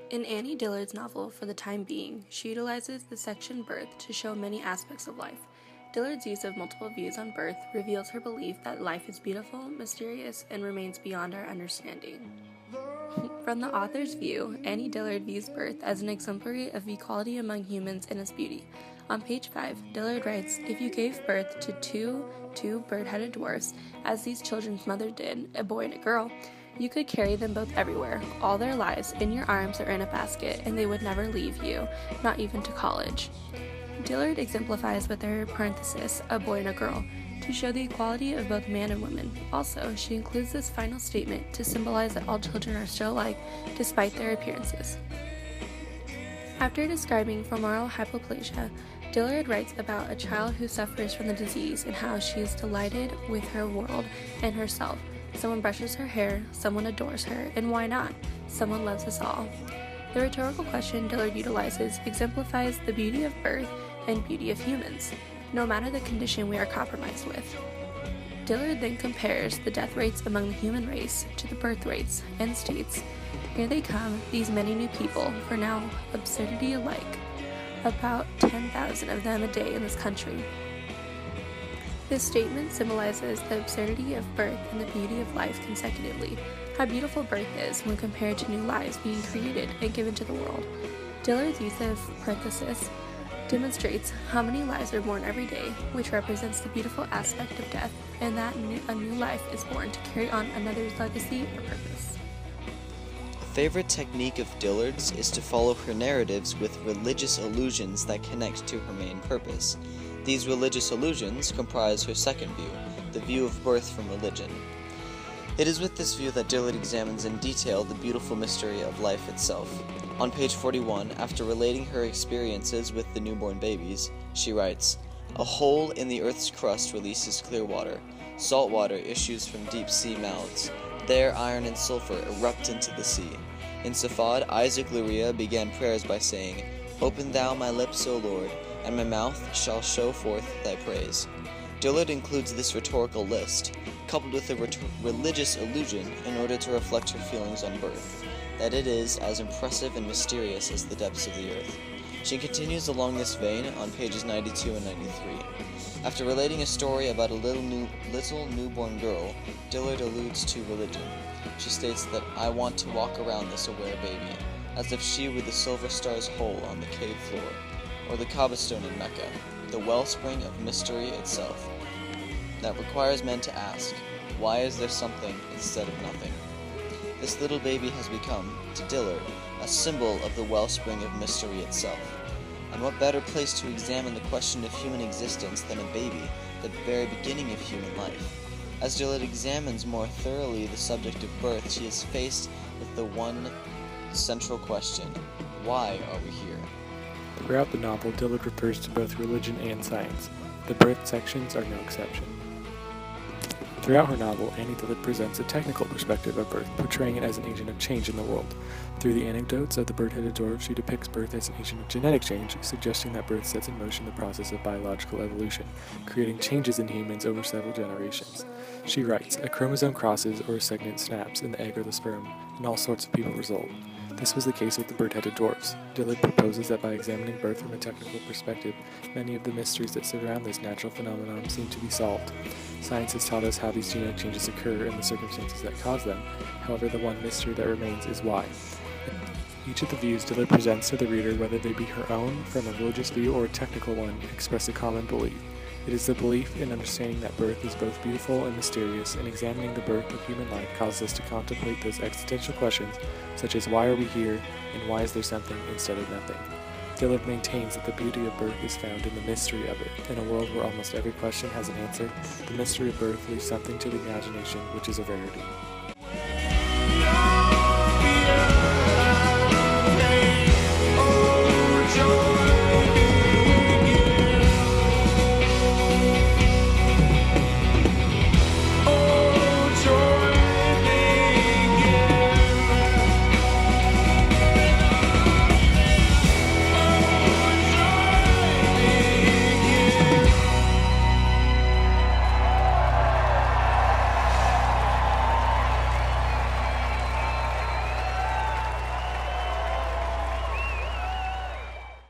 In Annie Dillard's novel, For the Time Being, she utilizes the section birth to show many aspects of life. Dillard's use of multiple views on birth reveals her belief that life is beautiful, mysterious, and remains beyond our understanding. From the author's view, Annie Dillard views birth as an exemplary of equality among humans and its beauty. On page 5, Dillard writes, "If you gave birth to two bird-headed dwarfs, as these children's mother did, a boy and a girl, you could carry them both everywhere, all their lives, in your arms or in a basket, and they would never leave you, not even to college." Dillard exemplifies with her parenthesis, "a boy and a girl," to show the equality of both man and woman. Also, she includes this final statement to symbolize that all children are still alike, despite their appearances. After describing femoral hypoplasia, Dillard writes about a child who suffers from the disease and how she is delighted with her world and herself. Someone brushes her hair, someone adores her, and why not? Someone loves us all. The rhetorical question Dillard utilizes exemplifies the beauty of birth and beauty of humans, no matter the condition we are compromised with. Dillard then compares the death rates among the human race to the birth rates and states, "Here they come, these many new people, for now absurdity alike, about 10,000 of them a day in this country." This statement symbolizes the absurdity of birth and the beauty of life consecutively, how beautiful birth is when compared to new lives being created and given to the world. Dillard's use of parenthesis demonstrates how many lives are born every day, which represents the beautiful aspect of death, and that a new life is born to carry on another's legacy or purpose. A favorite technique of Dillard's is to follow her narratives with religious allusions that connect to her main purpose. These religious allusions comprise her second view, the view of birth from religion. It is with this view that Dillard examines in detail the beautiful mystery of life itself. On page 41, after relating her experiences with the newborn babies, she writes, "A hole in the earth's crust releases clear water. Salt water issues from deep sea mouths. There iron and sulfur erupt into the sea. In Safad, Isaac Luria began prayers by saying, 'Open thou my lips, O Lord, and my mouth shall show forth thy praise.'" Dillard includes this rhetorical list, coupled with a religious allusion, in order to reflect her feelings on birth, that it is as impressive and mysterious as the depths of the earth. She continues along this vein on pages 92 and 93. After relating a story about a little newborn girl, Dillard alludes to religion. She states that, "I want to walk around this aware baby, as if she were the silver star's hole on the cave floor, or the Kaaba stone in Mecca, the wellspring of mystery itself, that requires men to ask, why is there something instead of nothing?" This little baby has become, to Dillard, a symbol of the wellspring of mystery itself. And what better place to examine the question of human existence than a baby, the very beginning of human life? As Dillard examines more thoroughly the subject of birth, she is faced with the one central question: why are we here? Throughout the novel, Dillard refers to both religion and science. The birth sections are no exception. Throughout her novel, Annie Dillard presents a technical perspective of birth, portraying it as an agent of change in the world. Through the anecdotes of the bird-headed dwarf, she depicts birth as an agent of genetic change, suggesting that birth sets in motion the process of biological evolution, creating changes in humans over several generations. She writes, "A chromosome crosses or a segment snaps in the egg or the sperm, and all sorts of people result." This was the case with the bird-headed dwarfs. Dillard proposes that by examining birth from a technical perspective, many of the mysteries that surround this natural phenomenon seem to be solved. Science has taught us how these genetic changes occur and the circumstances that cause them. However, the one mystery that remains is why. Each of the views Dillard presents to the reader, whether they be her own from a religious view or a technical one, express a common belief. It is the belief in understanding that birth is both beautiful and mysterious, and examining the birth of human life causes us to contemplate those existential questions, such as why are we here, and why is there something instead of nothing. Dillard maintains that the beauty of birth is found in the mystery of it. In a world where almost every question has an answer, the mystery of birth leaves something to the imagination, which is a rarity.